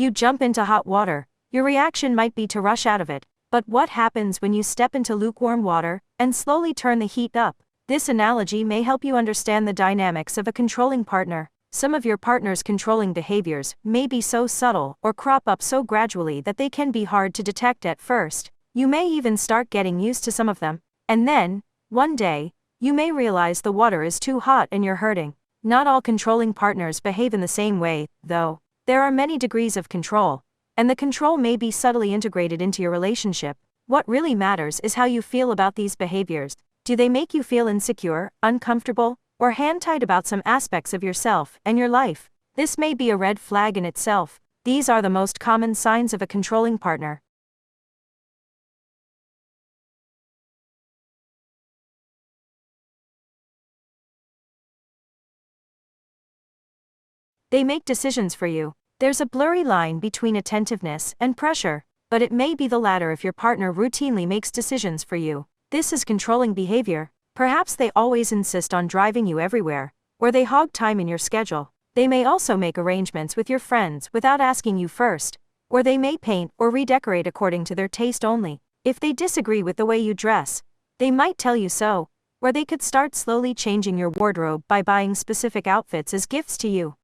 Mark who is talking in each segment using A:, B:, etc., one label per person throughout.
A: You jump into hot water, your reaction might be to rush out of it, but what happens when you step into lukewarm water and slowly turn the heat up? This analogy may help you understand the dynamics of a controlling partner. Some of your partner's controlling behaviors may be so subtle or crop up so gradually that they can be hard to detect at first. You may even start getting used to some of them, and then, one day, you may realize the water is too hot and you're hurting. Not all controlling partners behave in the same way, though. There are many degrees of control, and the control may be subtly integrated into your relationship. What really matters is how you feel about these behaviors. Do they make you feel insecure, uncomfortable, or hand-tied about some aspects of yourself and your life? This may be a red flag in itself. These are the most common signs of a controlling partner. They make decisions for you. There's a blurry line between attentiveness and pressure, but it may be the latter if your partner routinely makes decisions for you. This is controlling behavior. Perhaps they always insist on driving you everywhere, or they hog time in your schedule. They may also make arrangements with your friends without asking you first, or they may paint or redecorate according to their taste only. If they disagree with the way you dress, they might tell you so, or they could start slowly changing your wardrobe by buying specific outfits as gifts to you.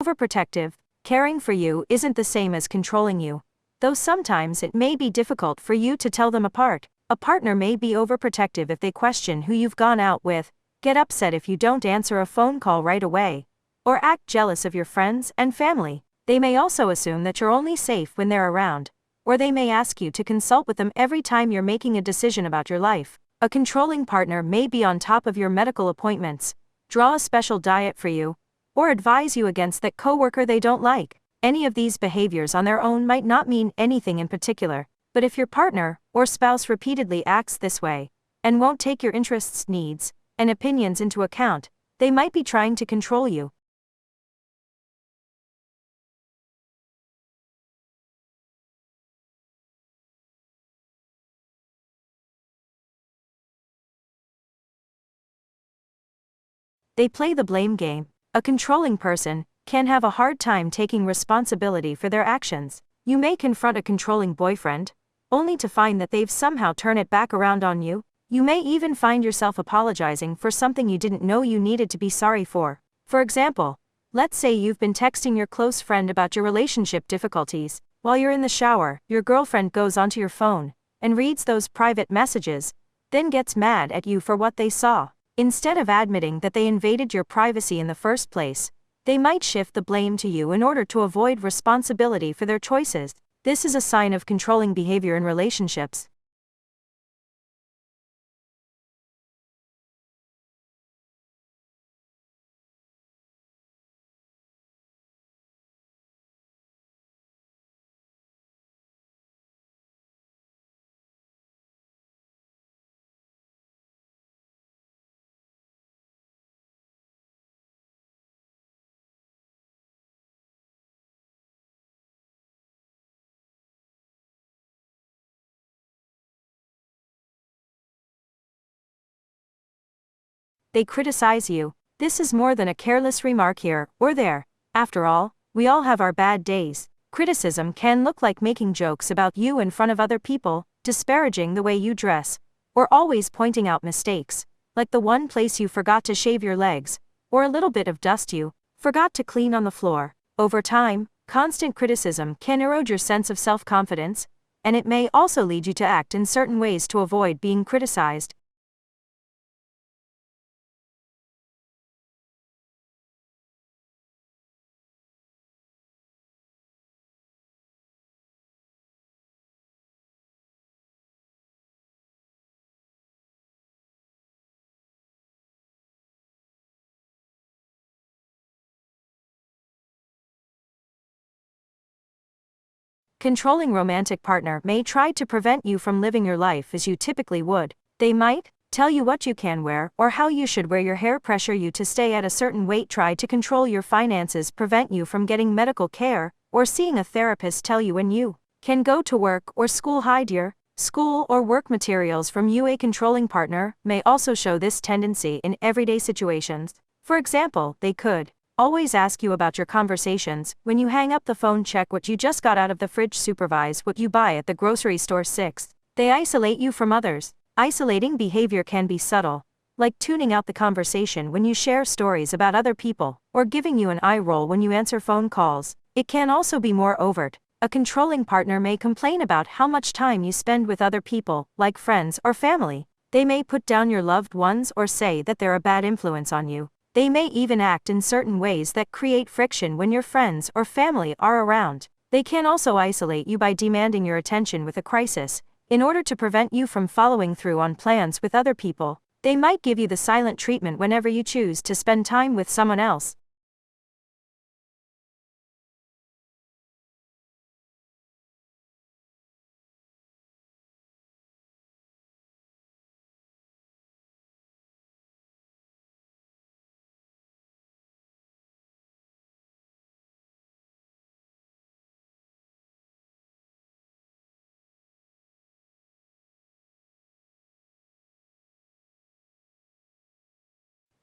A: Overprotective. Caring for you isn't the same as controlling you, though sometimes it may be difficult for you to tell them apart. A partner may be overprotective if they question who you've gone out with, get upset if you don't answer a phone call right away, or act jealous of your friends and family. They may also assume that you're only safe when they're around, or they may ask you to consult with them every time you're making a decision about your life. A controlling partner may be on top of your medical appointments, draw a special diet for you, or advise you against that coworker they don't like. Any of these behaviors on their own might not mean anything in particular, but if your partner or spouse repeatedly acts this way, and won't take your interests, needs, and opinions into account, they might be trying to control you. They play the blame game. A controlling person can have a hard time taking responsibility for their actions. You may confront a controlling boyfriend, only to find that they've somehow turned it back around on you. You may even find yourself apologizing for something you didn't know you needed to be sorry for. For example, let's say you've been texting your close friend about your relationship difficulties. While you're in the shower, your girlfriend goes onto your phone and reads those private messages, then gets mad at you for what they saw. Instead of admitting that they invaded your privacy in the first place, they might shift the blame to you in order to avoid responsibility for their choices. This is a sign of controlling behavior in relationships. They criticize you. This is more than a careless remark here or there. After all, we all have our bad days. Criticism can look like making jokes about you in front of other people, disparaging the way you dress, or always pointing out mistakes, like the one place you forgot to shave your legs, or a little bit of dust you forgot to clean on the floor. Over time, constant criticism can erode your sense of self-confidence, and it may also lead you to act in certain ways to avoid being criticized. Controlling romantic partner may try to prevent you from living your life as you typically would. They might tell you what you can wear or how you should wear your hair, pressure you to stay at a certain weight, try to control your finances, prevent you from getting medical care, or seeing a therapist, tell you when you can go to work or school. Hide your school or work materials from you. A controlling partner may also show this tendency in everyday situations. For example, they could always ask you about your conversations. When you hang up the phone, check what you just got out of the fridge, supervise what you buy at the grocery store. 6. They isolate you from others. Isolating behavior can be subtle, like tuning out the conversation when you share stories about other people, or giving you an eye roll when you answer phone calls. It can also be more overt. A controlling partner may complain about how much time you spend with other people, like friends or family. They may put down your loved ones or say that they're a bad influence on you. They may even act in certain ways that create friction when your friends or family are around. They can also isolate you by demanding your attention with a crisis, in order to prevent you from following through on plans with other people. They might give you the silent treatment whenever you choose to spend time with someone else.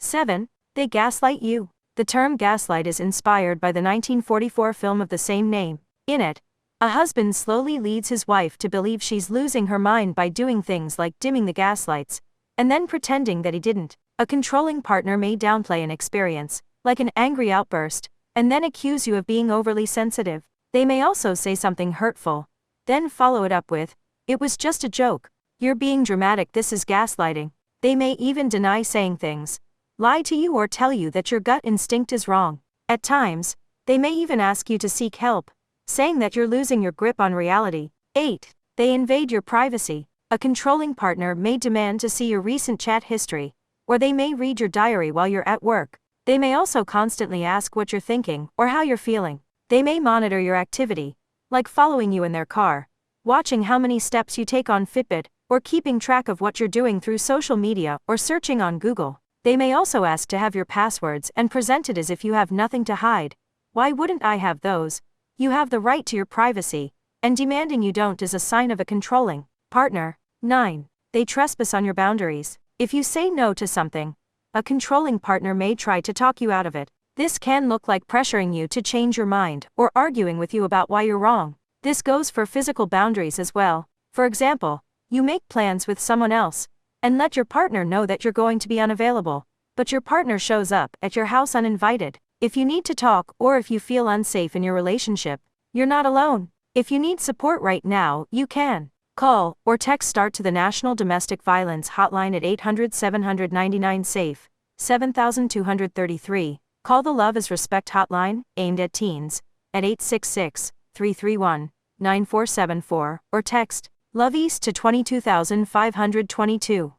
A: Seven. They gaslight you. The term gaslight is inspired by the 1944 film of the same name. In it, a husband slowly leads his wife to believe she's losing her mind by doing things like dimming the gaslights, and then pretending that he didn't. A controlling partner may downplay an experience, like an angry outburst, and then accuse you of being overly sensitive. They may also say something hurtful, then follow it up with, "It was just a joke. You're being dramatic." This is gaslighting. They may even deny saying things, lie to you, or tell you that your gut instinct is wrong. At times, they may even ask you to seek help, saying that you're losing your grip on reality. 8. They invade your privacy. A controlling partner may demand to see your recent chat history, or they may read your diary while you're at work. They may also constantly ask what you're thinking or how you're feeling. They may monitor your activity, like following you in their car, watching how many steps you take on Fitbit, or keeping track of what you're doing through social media or searching on Google. They may also ask to have your passwords and present it as if you have nothing to hide. Why wouldn't I have those? You have the right to your privacy, and demanding you don't is a sign of a controlling partner. 9. They trespass on your boundaries. If you say no to something, a controlling partner may try to talk you out of it. This can look like pressuring you to change your mind or arguing with you about why you're wrong. This goes for physical boundaries as well. For example, you make plans with someone else and let your partner know that you're going to be unavailable, but your partner shows up at your house uninvited. If you need to talk or if you feel unsafe in your relationship, you're not alone. If you need support right now, you can call or text START to the National Domestic Violence Hotline at 800-799-SAFE, 7233. Call the Love is Respect Hotline, aimed at teens, at 866-331-9474, or text Love East to 22522.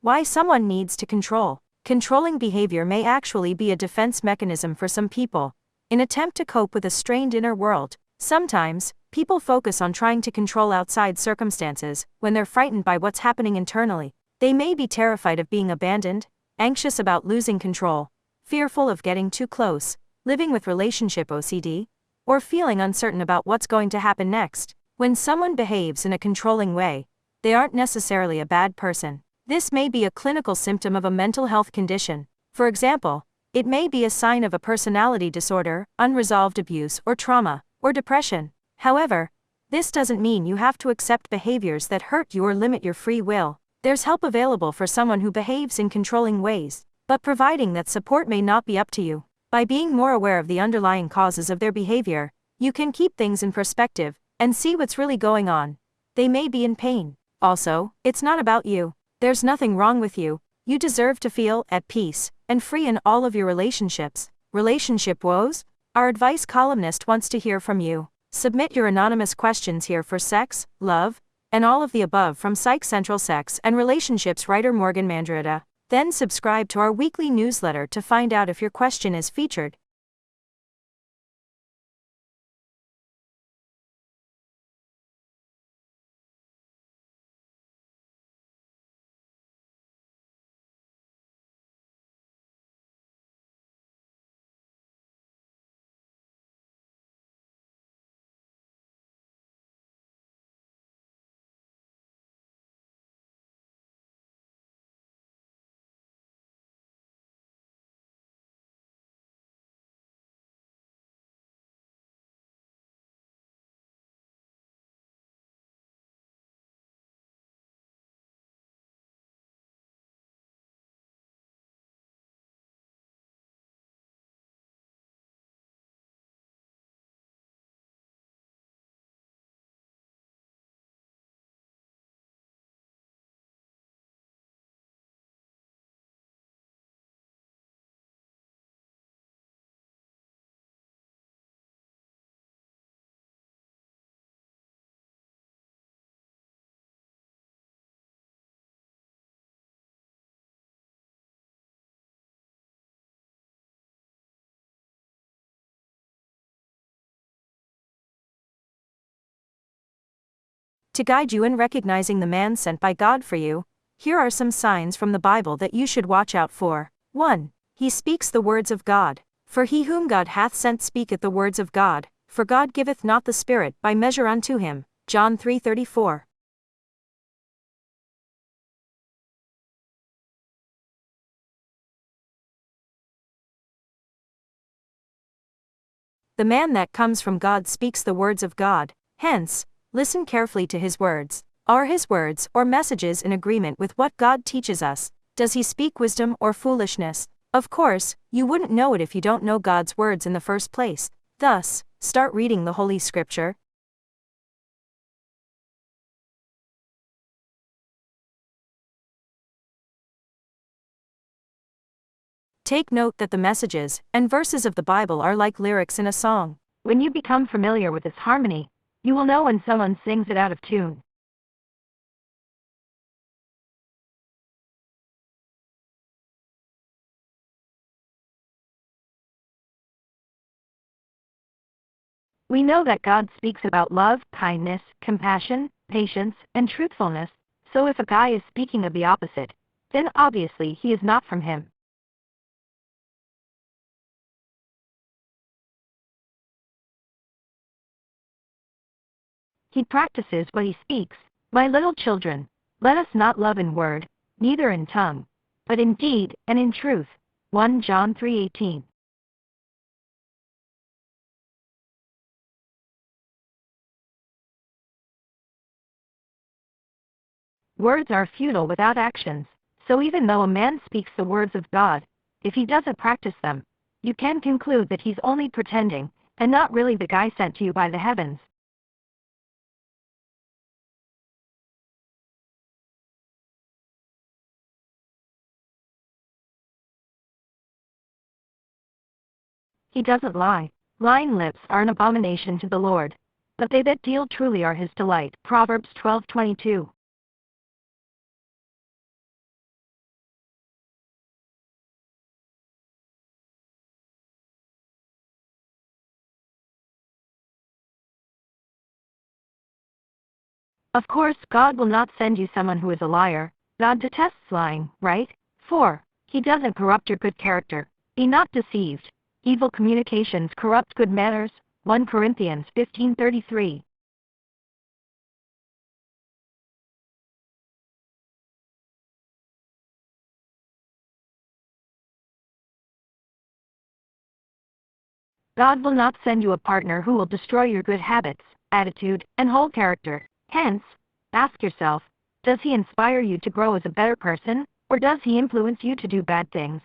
A: Why someone needs to control. Controlling behavior may actually be a defense mechanism for some people, in attempt to cope with a strained inner world. Sometimes, people focus on trying to control outside circumstances when they're frightened by what's happening internally. They may be terrified of being abandoned, anxious about losing control, fearful of getting too close, living with relationship OCD, or feeling uncertain about what's going to happen next. When someone behaves in a controlling way, they aren't necessarily a bad person. This may be a clinical symptom of a mental health condition. For example, it may be a sign of a personality disorder, unresolved abuse or trauma, or depression. However, this doesn't mean you have to accept behaviors that hurt you or limit your free will. There's help available for someone who behaves in controlling ways, but providing that support may not be up to you. By being more aware of the underlying causes of their behavior, you can keep things in perspective and see what's really going on. They may be in pain. Also, it's not about you. There's nothing wrong with you. You deserve to feel at peace and free in all of your relationships. Relationship woes? Our advice columnist wants to hear from you. Submit your anonymous questions here for sex, love, and all of the above from Psych Central Sex and Relationships writer Morgan Mandritta. Then subscribe to our weekly newsletter to find out if your question is featured. To guide you in recognizing the man sent by God for you, here are some signs from the Bible that you should watch out for. 1. He speaks the words of God. For he whom God hath sent speaketh the words of God, for God giveth not the Spirit by measure unto him. John 3:34. The man that comes from God speaks the words of God, hence, listen carefully to his words. Are his words or messages in agreement with what God teaches us? Does he speak wisdom or foolishness? Of course, you wouldn't know it if you don't know God's words in the first place. Thus, start reading the Holy Scripture. Take note that the messages and verses of the Bible are like lyrics in a song. When you become familiar with its harmony, you will know when someone sings it out of tune. We know that God speaks about love, kindness, compassion, patience, and truthfulness, so if a guy is speaking of the opposite, then obviously he is not from him. He practices what he speaks. My little children, let us not love in word, neither in tongue, but in deed and in truth. 1 John 3:18. Words are futile without actions, so even though a man speaks the words of God, if he doesn't practice them, you can conclude that he's only pretending, and not really the guy sent to you by the heavens. He doesn't lie. Lying lips are an abomination to the Lord, but they that deal truly are his delight. Proverbs 12:22. Of course, God will not send you someone who is a liar. God detests lying, right? 4. He doesn't corrupt your good character. Be not deceived. Evil communications corrupt good manners. 1 Corinthians 15:33. God will not send you a partner who will destroy your good habits, attitude, and whole character. Hence, ask yourself, does he inspire you to grow as a better person, or does he influence you to do bad things?